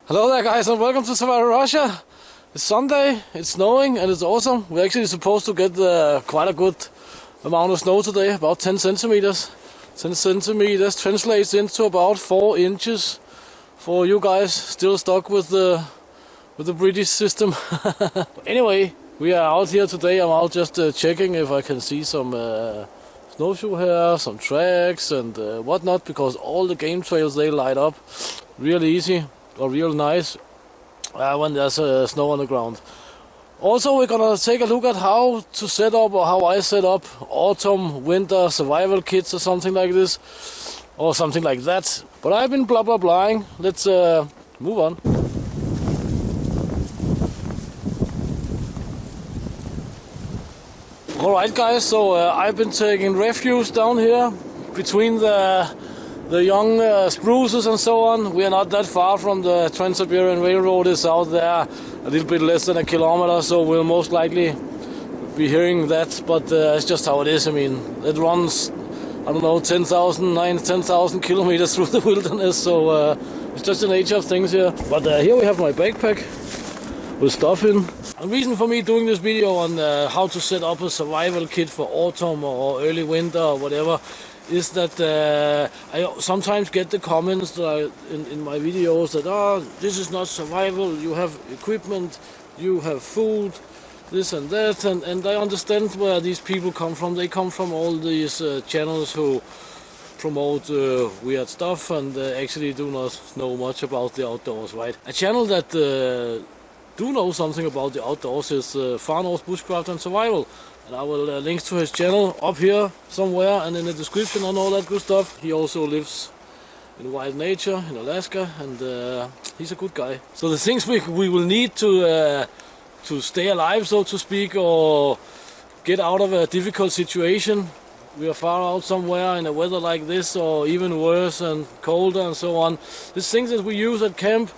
Hello there guys and welcome to Survival Russia. It's Sunday, it's snowing and it's awesome. We're actually supposed to get quite a good amount of snow today, about 10 centimeters. 10 centimeters translates into about 4 inches for you guys still stuck with the British system. Anyway, we are out here today. I'm out just checking if I can see some snowshoe here, some tracks and whatnot, because all the game trails, they light up real easy or real nice when there's snow on the ground. Also, we're gonna take a look at how to set up, or how I set up autumn winter survival kits or something like this, or something like that. But I've been blah blah blahing. Let's move on. Alright guys, so I've been taking refuge down here between the young spruces and so on. We are not that far from the Trans-Siberian Railroad. Is out there a little bit less than a kilometer, so we'll most likely be hearing that, but it's just how it is. I mean, it runs, I don't know, 10,000 kilometers through the wilderness, so it's just the nature of things here. But here we have my backpack with stuff in. The reason for me doing this video on how to set up a survival kit for autumn or early winter or whatever is that I sometimes get the comments that in my videos that, oh, this is not survival, you have equipment, you have food, this and that, and I understand where these people come from. They come from all these channels who promote weird stuff and actually do not know much about the outdoors, right? A channel that do know something about the outdoors is Far North Bushcraft and Survival. And I will link to his channel up here somewhere and in the description and all that good stuff. He also lives in wild nature in Alaska, and he's a good guy. So the things we will need to stay alive, so to speak, or get out of a difficult situation. We are far out somewhere in a weather like this, or even worse and colder and so on. These things that we use at camp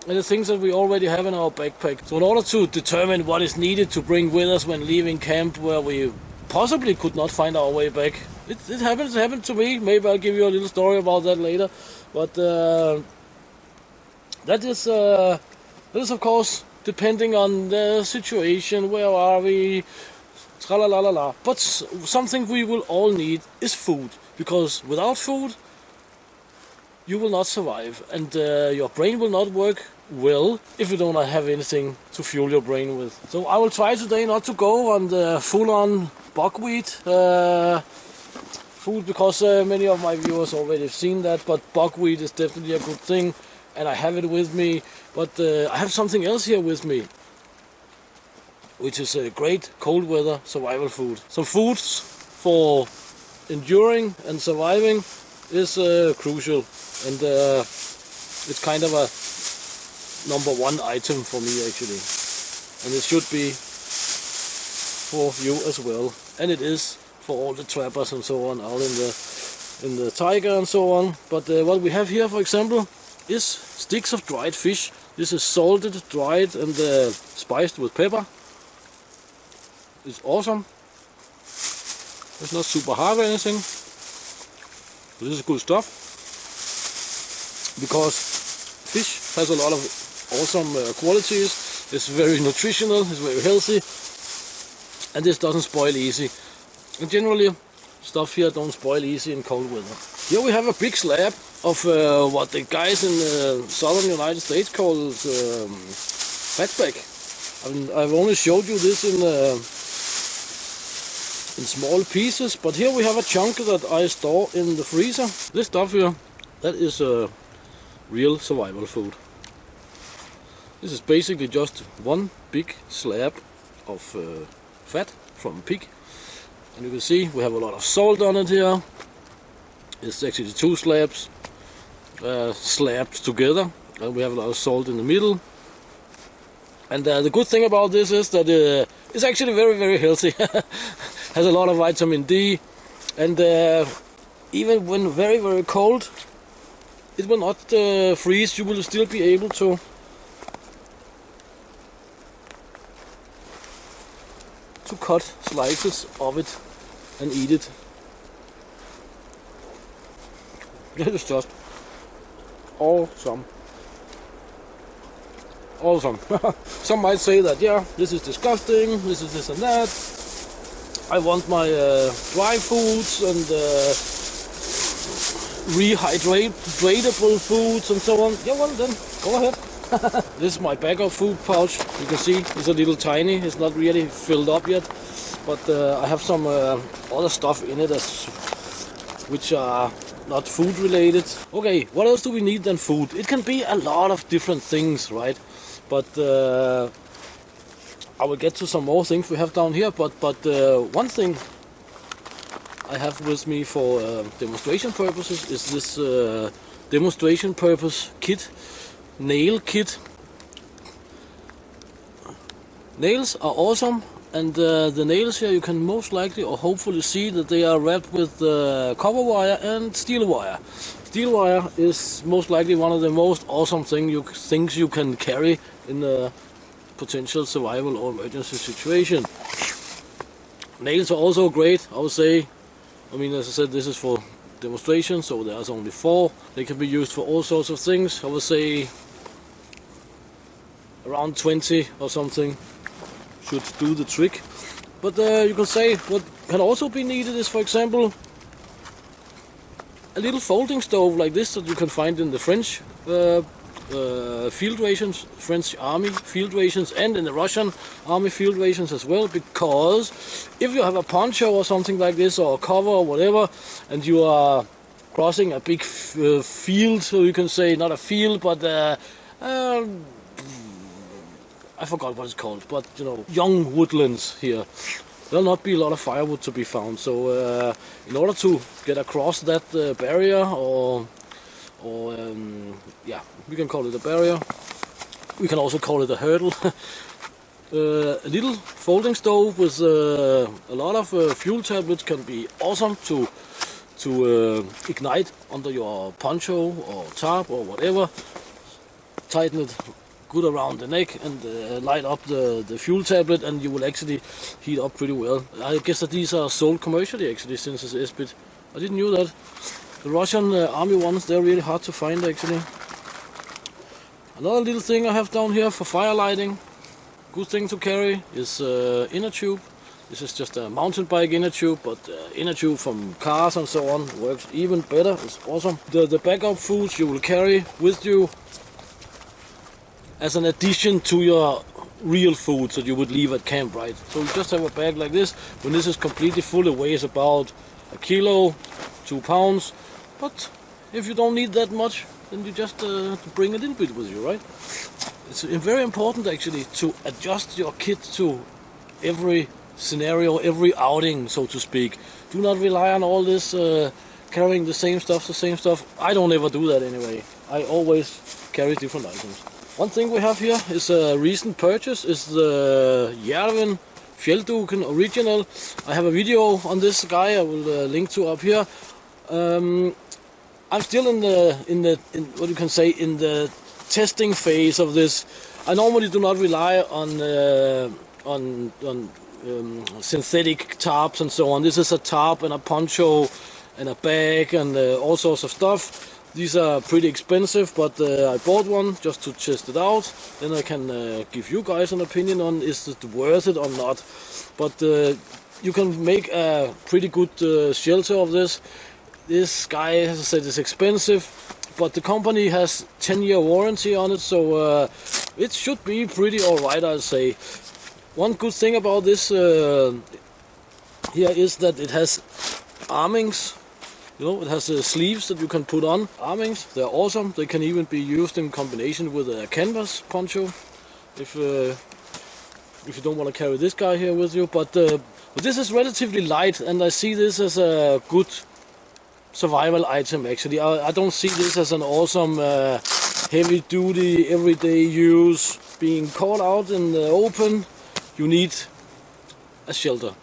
and the things that we already have in our backpack. So in order to determine what is needed to bring with us when leaving camp, where we possibly could not find our way back. It happened to me. Maybe I'll give you a little story about that later. But that is of course depending on the situation. Where are we? Tra-la-la-la-la. But something we will all need is food. Because without food, you will not survive, and your brain will not work well if you do not have anything to fuel your brain with. So I will try today not to go on the full-on buckwheat food, because many of my viewers already have seen that, but buckwheat is definitely a good thing, and I have it with me. But I have something else here with me, which is a great cold weather survival food. Some foods for enduring and surviving is crucial. And it's kind of a #1 item for me, actually, and it should be for you as well, and it is for all the trappers and so on out in the taiga and so on. But what we have here, for example, is sticks of dried fish. This is salted, dried, and spiced with pepper. It's awesome. It's not super hard or anything, but this is good stuff. Because fish has a lot of awesome qualities. It's very nutritional, it's very healthy, and this doesn't spoil easy. And generally, stuff here don't spoil easy in cold weather. Here we have a big slab of what the guys in the southern United States call fatback. I've only showed you this in small pieces, but here we have a chunk that I store in the freezer. This stuff here, that is real survival food. This is basically just one big slab of fat from a pig, and you can see we have a lot of salt on it here. It's actually 2 slabs slapped together, and we have a lot of salt in the middle. And the good thing about this is that it's actually very, very healthy. Has a lot of vitamin D, and even when very, very cold, it will not freeze. You will still be able to cut slices of it and eat it. This is just awesome. awesome. Some might say that, yeah, this is disgusting, this is this and that. I want my dry foods and rehydratable foods and so on. Yeah, well then, go ahead. This is my backup food pouch. You can see it's a little tiny. It's not really filled up yet, but I have some other stuff in it which are not food related. Okay, what else do we need than food? It can be a lot of different things, right? But I will get to some more things we have down here. But one thing I have with me for demonstration purposes is this demonstration purpose kit. Nail kit. Nails are awesome, and the nails here you can most likely or hopefully see that they are wrapped with copper wire and steel wire. Steel wire is most likely one of the most awesome things you can carry in a potential survival or emergency situation. Nails are also great, I would say. I mean, as I said, this is for demonstration, so there's only 4. They can be used for all sorts of things. I would say around 20 or something should do the trick. But you can say what can also be needed is, for example, a little folding stove like this that you can find in the French field rations, French army field rations, and in the Russian army field rations as well. Because if you have a poncho or something like this, or a cover or whatever, and you are crossing a big field, so you can say not a field, but I forgot what it's called, but you know, young woodlands here. There'll not be a lot of firewood to be found. So in order to get across that barrier, or yeah, we can call it a barrier. We can also call it a hurdle. A little folding stove with a lot of fuel tablets can be awesome to ignite under your poncho or tarp or whatever. Tighten it good around the neck and light up the fuel tablet, and you will actually heat up pretty well. I guess that these are sold commercially actually, since it's SBIT. I didn't know that. The Russian army ones, they're really hard to find actually. Another little thing I have down here for fire lighting, good thing to carry, is inner tube. This is just a mountain bike inner tube, but inner tube from cars and so on works even better. It's awesome. The backup foods you will carry with you as an addition to your real foods that you would leave at camp, right? So you just have a bag like this. When this is completely full, it weighs about 1 kilo, 2 pounds. But if you don't need that much, then you just bring a little bit with you, right? It's very important actually to adjust your kit to every scenario, every outing, so to speak. Do not rely on all this carrying the same stuff. I don't ever do that anyway. I always carry different items. One thing we have here is a recent purchase, is the Järven Fjellduken original. I have a video on this guy I will link to up here. I'm still in what you can say, in the testing phase of this. I normally do not rely on synthetic tarps and so on. This is a tarp and a poncho and a bag and all sorts of stuff. These are pretty expensive, but I bought one just to test it out. Then I can give you guys an opinion on is it worth it or not. But you can make a pretty good shelter of this. This guy, as I said, is expensive, but the company has 10-year warranty on it, so it should be pretty alright, I'd say. One good thing about this here is that it has armings. You know, it has sleeves that you can put on. Armings, they're awesome. They can even be used in combination with a canvas poncho if you don't want to carry this guy here with you. But this is relatively light, and I see this as a good survival item actually. I don't see this as an awesome heavy duty everyday use. Being caught out in the open, you need a shelter.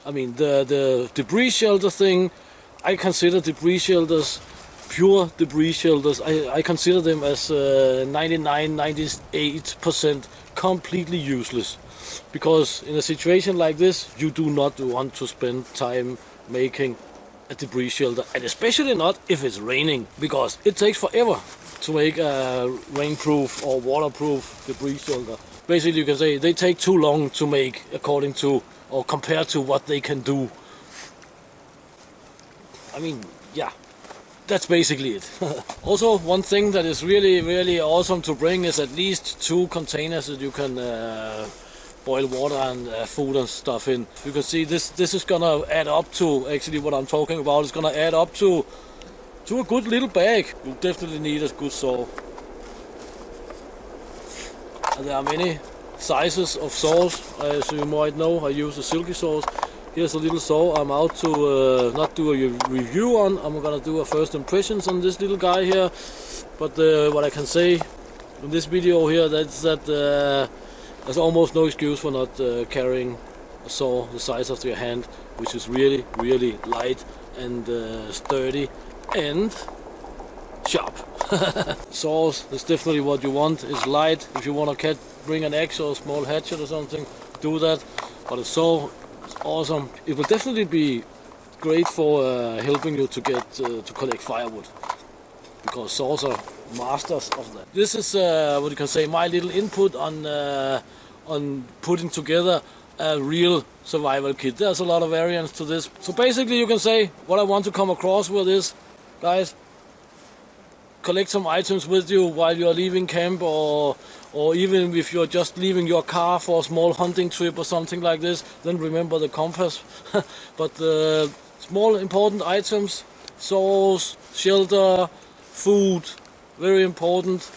I mean, the debris shelter thing, I consider debris shelters, pure debris shelters, I consider them as 99-98% completely useless. Because in a situation like this, you do not want to spend time making a debris shelter, and especially not if it's raining, because it takes forever to make a rainproof or waterproof debris shelter. Basically, you can say they take too long to make according to or compared to what they can do. I mean, yeah, that's basically it. Also, one thing that is really awesome to bring is at least 2 containers that you can boil water and food and stuff in. You can see this is gonna add up to, actually what I'm talking about is gonna add up to a good little bag. You definitely need a good saw. And there are many sizes of saws, as you might know. I use the silky saws. Here's a little saw I'm out to not do a review on. I'm gonna do a first impressions on this little guy here. But what I can say in this video here, that's that there's almost no excuse for not carrying a saw the size of your hand, which is really light and sturdy and sharp. Saws is definitely what you want. It's light. If you want to bring an axe or a small hatchet or something, do that. But a saw is awesome. It will definitely be great for helping you to get to collect firewood, because saws are masters of that. This is what you can say, my little input on putting together a real survival kit. There's a lot of variants to this. So basically you can say what I want to come across with is, guys, collect some items with you while you're leaving camp, or even if you're just leaving your car for a small hunting trip or something like this, then remember the compass. But small important items, saws, shelter, food, very important.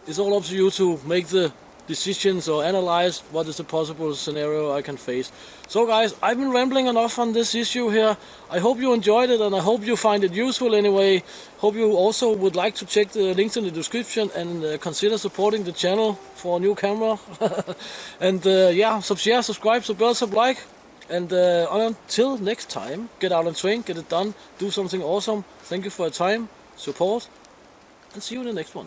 It's all up to you to make the decisions or analyze what is a possible scenario I can face. So guys, I've been rambling enough on this issue here. I hope you enjoyed it, and I hope you find it useful anyway. Hope you also would like to check the links in the description and consider supporting the channel for a new camera. And yeah, share, subscribe, sub like. And until next time, get out and train, get it done, do something awesome. Thank you for your time, support, and see you in the next one.